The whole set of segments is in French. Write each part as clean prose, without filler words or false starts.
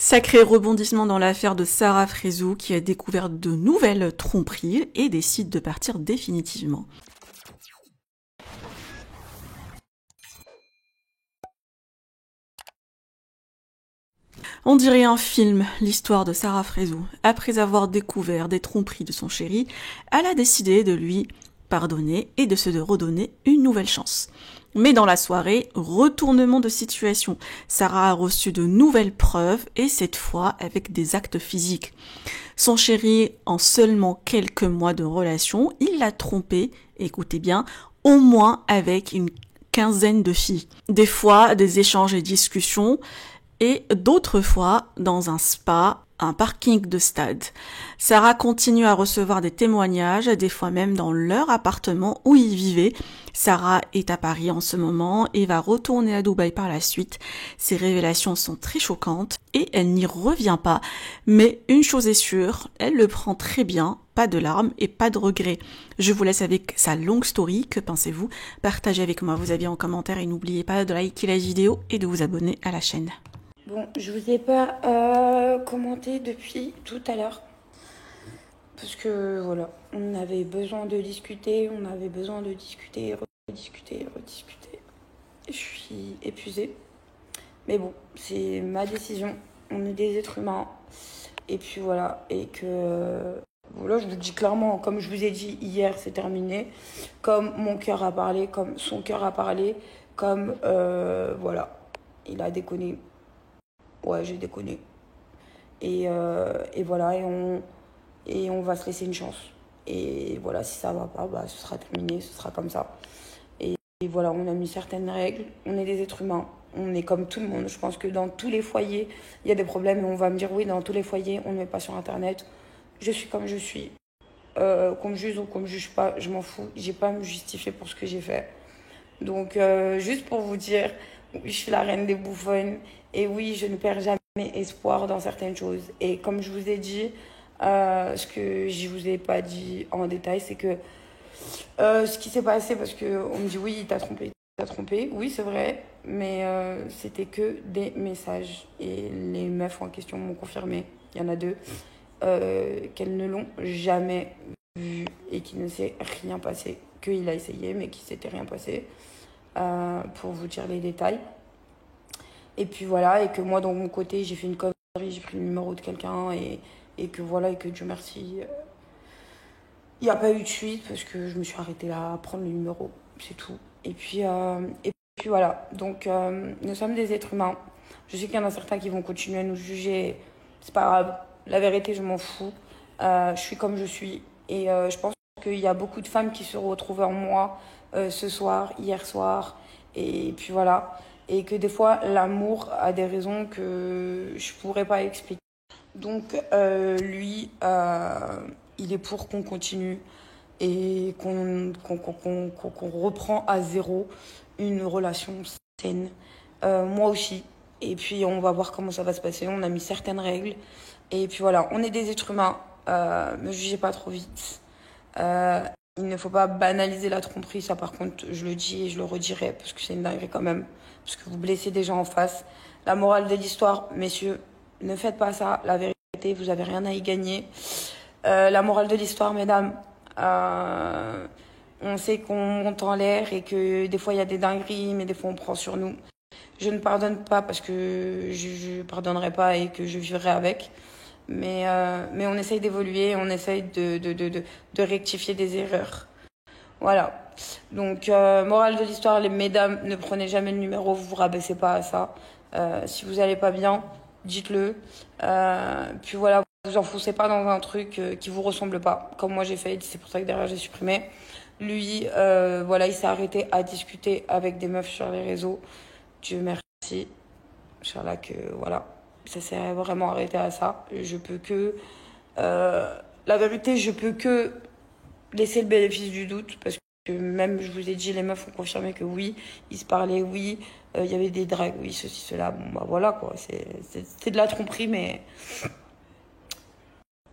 Sacré rebondissement dans l'affaire de Sarah Frézou qui a découvert de nouvelles tromperies et décide de partir définitivement. On dirait un film, l'histoire de Sarah Frézou. Après avoir découvert des tromperies de son chéri, elle a décidé de lui pardonner et de se redonner une nouvelle chance. Mais dans la soirée, retournement de situation. Sarah a reçu de nouvelles preuves et cette fois avec des actes physiques. Son chéri, en seulement quelques mois de relation, il l'a trompée, écoutez bien, au moins avec une quinzaine de filles. Des fois, des échanges et discussions, et d'autres fois dans un spa, un parking de stade. Sarah continue à recevoir des témoignages, des fois même dans leur appartement où ils vivaient. Sarah est à Paris en ce moment et va retourner à Dubaï par la suite. Ces révélations sont très choquantes et elle n'y revient pas. Mais une chose est sûre, elle le prend très bien, pas de larmes et pas de regrets. Je vous laisse avec sa longue story, que pensez-vous? Partagez avec moi vos avis en commentaire et n'oubliez pas de liker la vidéo et de vous abonner à la chaîne. Bon, je vous ai pas commenté depuis tout à l'heure. Parce que voilà, on avait besoin de discuter, rediscuter. Je suis épuisée. Mais bon, c'est ma décision. On est des êtres humains. Et puis voilà, et que... Voilà, je vous dis clairement, comme je vous ai dit hier, c'est terminé. Comme mon cœur a parlé, comme son cœur a parlé, comme... voilà, il a déconné. Ouais, j'ai déconné. Et voilà, et on va se laisser une chance. Et voilà, si ça va pas, bah, ce sera terminé, ce sera comme ça. Et voilà, on a mis certaines règles. On est des êtres humains. On est comme tout le monde. Je pense que dans tous les foyers, il y a des problèmes. Et on va me dire, oui, dans tous les foyers, on ne met pas sur Internet. Je suis comme je suis. Qu'on me juge ou qu'on me juge pas, je m'en fous. J'ai pas à me justifier pour ce que j'ai fait. Donc, juste pour vous dire, oui, je suis la reine des bouffonnes. Et oui, je ne perds jamais espoir dans certaines choses. Et comme je vous ai dit, ce que je vous ai pas dit en détail, c'est que ce qui s'est passé, parce qu'on me dit oui, il t'a trompé. Oui, c'est vrai, mais c'était que des messages. Et les meufs en question m'ont confirmé, il y en a deux, qu'elles ne l'ont jamais vu et qu'il ne s'est rien passé. Qu'il a essayé, mais qu'il ne s'était rien passé. Pour vous dire les détails. Et puis voilà, et que moi, de mon côté, j'ai fait une connerie, j'ai pris le numéro de quelqu'un, et que voilà, et que Dieu merci, il n'y a pas eu de suite, parce que je me suis arrêtée là à prendre le numéro, c'est tout. Et puis voilà, donc nous sommes des êtres humains. Je sais qu'il y en a certains qui vont continuer à nous juger, c'est pas grave, la vérité, je m'en fous. Je suis comme je suis, et je pense qu'il y a beaucoup de femmes qui se retrouvent en moi ce soir, hier soir, et puis voilà. Et que des fois, l'amour a des raisons que je pourrais pas expliquer. Donc, lui, il est pour qu'on continue et qu'on reprend à zéro une relation saine. Moi aussi. Et puis, on va voir comment ça va se passer. On a mis certaines règles. Et puis voilà, on est des êtres humains. Ne jugez pas trop vite. Il ne faut pas banaliser la tromperie, ça par contre je le dis et je le redirai parce que c'est une dinguerie quand même, parce que vous blessez des gens en face. La morale de l'histoire, messieurs, ne faites pas ça, la vérité, vous avez rien à y gagner. La morale de l'histoire, mesdames, on sait qu'on monte en l'air et que des fois il y a des dingueries, mais des fois on prend sur nous. Je ne pardonne pas parce que je pardonnerai pas et que je vivrai avec. Mais on essaye d'évoluer, on essaye de rectifier des erreurs. Voilà. Donc, morale de l'histoire, les mesdames, ne prenez jamais le numéro, vous vous rabaissez pas à ça. Si vous allez pas bien, dites-le. Puis voilà, vous enfoncez pas dans un truc qui vous ressemble pas, comme moi j'ai fait, c'est pour ça que derrière j'ai supprimé. Lui, voilà, il s'est arrêté à discuter avec des meufs sur les réseaux. Dieu merci. Inch'Allah que, voilà. Ça s'est vraiment arrêté à ça. Je peux que... la vérité, je peux que laisser le bénéfice du doute parce que même, je vous ai dit, les meufs ont confirmé que oui, ils se parlaient, oui, il y avait des dragues, oui, ceci, cela. Bon, bah voilà, quoi. C'est de la tromperie, mais...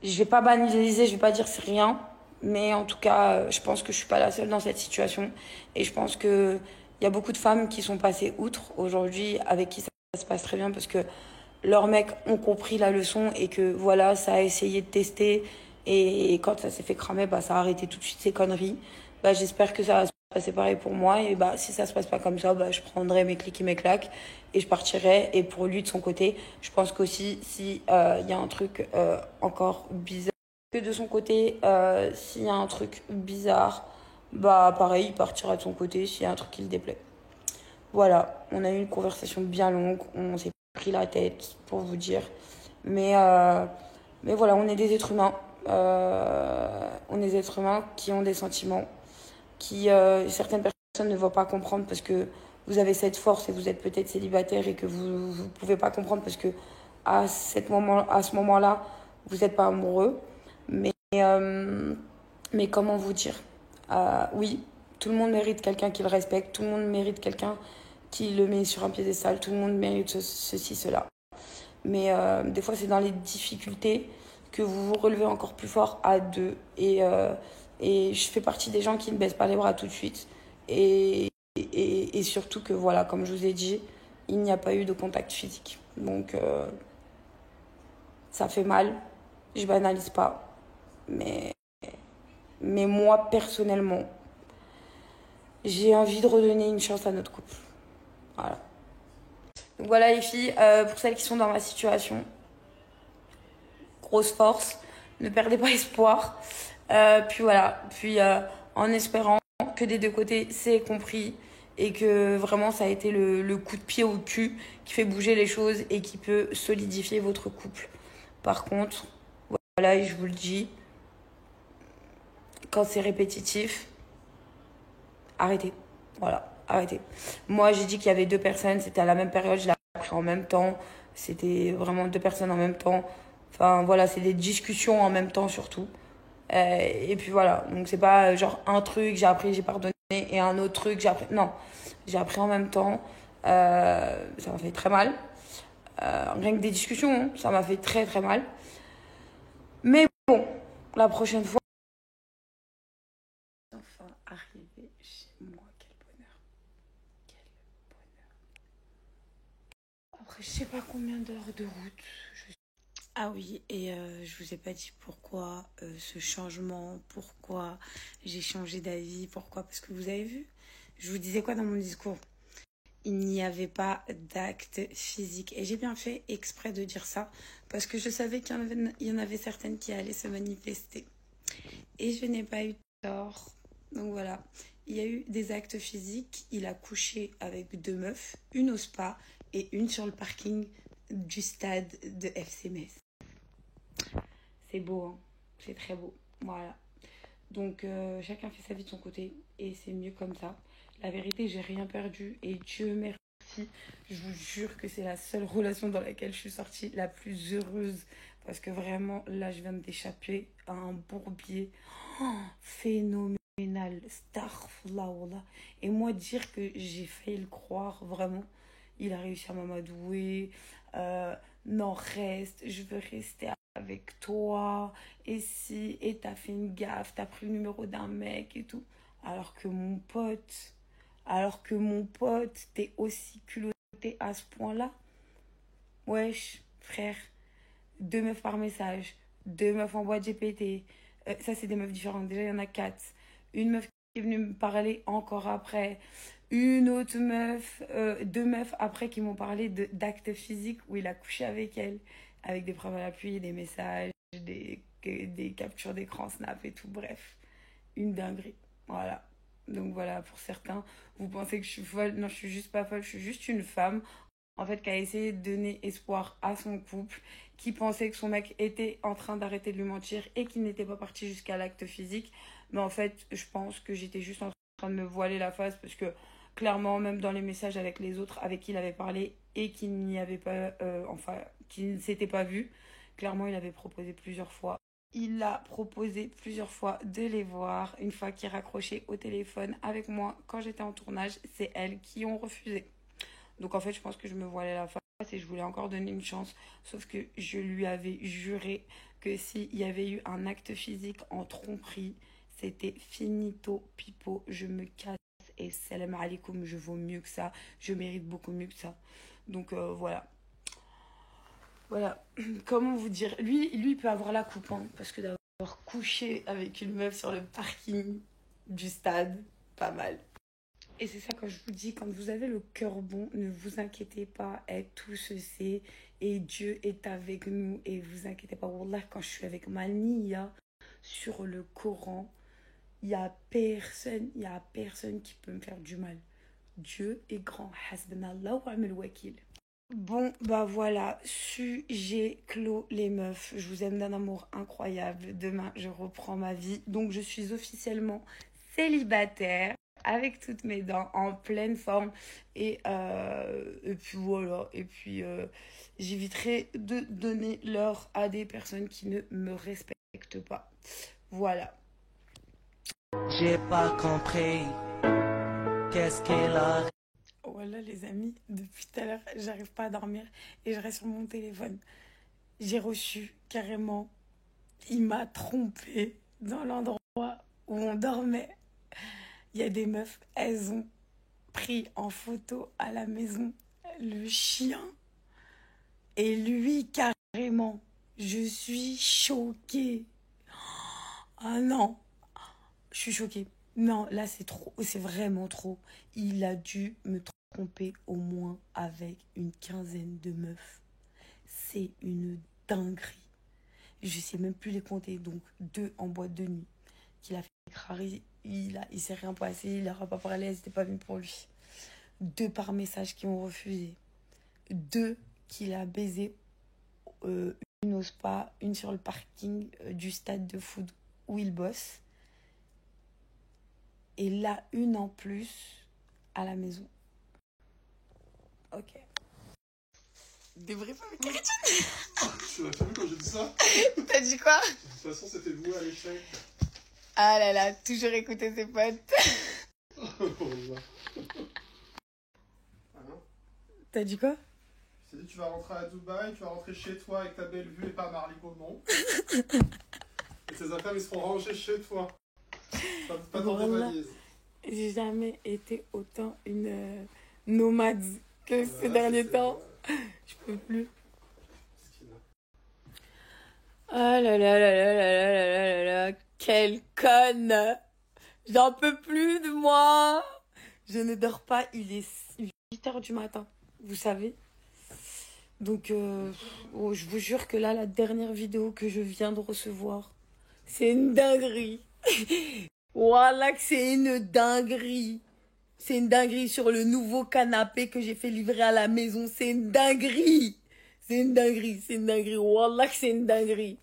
Je vais pas banaliser, je vais pas dire c'est rien. Mais en tout cas, je pense que je suis pas la seule dans cette situation. Et je pense que il y a beaucoup de femmes qui sont passées outre aujourd'hui, avec qui ça se passe très bien parce que leurs mecs ont compris la leçon et que voilà, ça a essayé de tester. Et quand ça s'est fait cramer, bah, ça a arrêté tout de suite ces conneries. Bah, j'espère que ça va se passer pareil pour moi. Et bah, si ça se passe pas comme ça, bah, je prendrai mes clics et mes claques et je partirai. Et pour lui, de son côté, je pense qu'aussi, si y a un truc encore bizarre, que de son côté, s'il y a un truc bizarre, bah, pareil, il partira de son côté s'il y a un truc qui le déplaît. Voilà, on a eu une conversation bien longue, on s'est pris la tête pour vous dire. Mais, euh, mais voilà, on est des êtres humains. On est des êtres humains qui ont des sentiments, qui certaines personnes ne vont pas comprendre parce que vous avez cette force et vous êtes peut-être célibataire et que vous ne pouvez pas comprendre parce que à ce moment-là, vous n'êtes pas amoureux. Mais comment vous dire oui, tout le monde mérite quelqu'un qui le respecte, tout le monde mérite quelqu'un qui le met sur un piédestal, tout le monde mérite ceci, cela. Mais des fois, c'est dans les difficultés que vous vous relevez encore plus fort à deux. Et je fais partie des gens qui ne baissent pas les bras tout de suite. Et surtout que, voilà, comme je vous ai dit, il n'y a pas eu de contact physique. Donc, ça fait mal. Je banalise pas. Mais, mais moi, personnellement, j'ai envie de redonner une chance à notre couple. Voilà. Donc voilà les filles, pour celles qui sont dans ma situation, grosse force, ne perdez pas espoir. Puis voilà, puis en espérant que des deux côtés c'est compris et que vraiment ça a été le coup de pied au cul qui fait bouger les choses et qui peut solidifier votre couple. Par contre, voilà, et je vous le dis, quand c'est répétitif, arrêtez. Voilà, arrêtez. Moi j'ai dit qu'il y avait deux personnes, c'était à la même période, je l'ai appris en même temps. C'était vraiment deux personnes en même temps. Enfin voilà, c'est des discussions en même temps surtout. Et puis voilà, donc c'est pas genre un truc, j'ai appris, j'ai pardonné, et un autre truc, j'ai appris. Non, j'ai appris en même temps. Ça m'a fait très mal. Rien que des discussions, hein, ça m'a fait très très mal. Mais bon, la prochaine fois. Enfin, arrivé chez moi, quel bonheur. Quel bonheur. Après, je sais pas combien d'heures de route. Ah oui, et je vous ai pas dit pourquoi ce changement, pourquoi j'ai changé d'avis, pourquoi, parce que vous avez vu, je vous disais quoi dans mon discours? Il n'y avait pas d'acte physique. Et j'ai bien fait exprès de dire ça, parce que je savais il y en avait certaines qui allaient se manifester. Et je n'ai pas eu tort. Donc voilà, il y a eu des actes physiques. Il a couché avec deux meufs, une au spa et une sur le parking du stade de FC Metz. C'est beau, hein, c'est très beau. Voilà. Donc chacun fait sa vie de son côté et c'est mieux comme ça. La vérité, j'ai rien perdu et Dieu merci. Je vous jure que c'est la seule relation dans laquelle je suis sortie la plus heureuse parce que vraiment là, je viens d'échapper à un bourbier phénoménal. Starflawla. Et moi, dire que j'ai failli le croire vraiment. Il a réussi à m'amadouer. Non, reste, je veux rester avec toi. Et si, et t'as fait une gaffe, t'as pris le numéro d'un mec et tout. Alors que mon pote, t'es aussi culotté à ce point-là. Wesh, frère, deux meufs par message, deux meufs en boîte GPT. Ça, c'est des meufs différentes. Déjà, il y en a quatre. Une meuf qui est venue me parler encore après. Une autre meuf, deux meufs après qui m'ont parlé d'actes physiques où il a couché avec elle, avec des preuves à l'appui, des messages, des captures d'écran, snap et tout. Bref, une dinguerie. Voilà. Donc voilà, pour certains, vous pensez que je suis folle. Non, je suis juste pas folle, je suis juste une femme en fait, qui a essayé de donner espoir à son couple, qui pensait que son mec était en train d'arrêter de lui mentir et qu'il n'était pas parti jusqu'à l'acte physique. Mais en fait, je pense que j'étais juste en train de me voiler la face parce que clairement, même dans les messages avec les autres avec qui il avait parlé et qui n'y avait pas, qui ne s'étaient pas vus, clairement, il avait proposé plusieurs fois. Il a proposé plusieurs fois de les voir. Une fois qu'il raccrochait au téléphone avec moi quand j'étais en tournage, c'est elles qui ont refusé. Donc en fait, je pense que je me voilais la face et je voulais encore donner une chance. Sauf que je lui avais juré que s'il y avait eu un acte physique en tromperie, c'était finito pipo, je me casse et salam alaikum, je vaux mieux que ça, je mérite beaucoup mieux que ça. Donc voilà. Voilà, comment vous dire, lui il peut avoir la coupe, hein, parce que d'avoir couché avec une meuf sur le parking du stade, pas mal. Et c'est ça, quand je vous dis, quand vous avez le cœur bon, ne vous inquiétez pas, et tout se sait, et Dieu est avec nous, et vous inquiétez pas. Wallah, quand je suis avec ma niya sur le Coran, il y a personne qui peut me faire du mal. Dieu est grand. Hasbunallah wa ni'mal wakil. Bon, bah voilà, sujet clos les meufs. Je vous aime d'un amour incroyable. Demain, je reprends ma vie. Donc, je suis officiellement célibataire avec toutes mes dents en pleine forme. Et puis voilà. Et puis, j'éviterai de donner l'heure à des personnes qui ne me respectent pas. Voilà. J'ai pas compris. Qu'est-ce qu'elle a? Voilà les amis, depuis tout à l'heure, j'arrive pas à dormir et je reste sur mon téléphone. J'ai reçu carrément, il m'a trompé dans l'endroit où on dormait. Il y a des meufs, elles ont pris en photo à la maison le chien et lui carrément. Je suis choquée. Ah non, je suis choquée. Non, là c'est trop, c'est vraiment trop. Il a dû me tromper au moins avec une quinzaine de meufs. C'est une dinguerie. Je sais même plus les compter. Donc 2 en boîte de nuit qu'il a fait crari. Il s'est rien passé, il n'aura pas parlé, c'était pas venu pour lui. 2 par message qui ont refusé. 2 qu'il a baisé, une au spa, une sur le parking du stade de foot où il bosse. Et là, une en plus à la maison. Ok. Débrief avec Kéritine. Tu l'as pas vu quand j'ai dit ça? T'as dit quoi? De toute façon, c'était voué à l'échec. Ah là là, toujours écouter ses potes. Wallah. Ah non? T'as dit quoi? Je t'ai dit, tu vas rentrer à Dubaï, tu vas rentrer chez toi avec ta belle vue et pas Marly Gaumont. Et tes affaires, ils seront rangés chez toi. Pas dans tes valises. J'ai jamais été autant une nomade que ces derniers temps. Je peux plus. Ah là là là là là là là là là, quelle conne! J'en peux plus de moi! Je ne dors pas, il est 8h du matin, vous savez. Donc, je vous jure que là, la dernière vidéo que je viens de recevoir, c'est une dinguerie. Voilà que c'est une dinguerie. C'est une dinguerie sur le nouveau canapé que j'ai fait livrer à la maison. C'est une dinguerie. C'est une dinguerie, c'est une dinguerie. Wallah que c'est une dinguerie.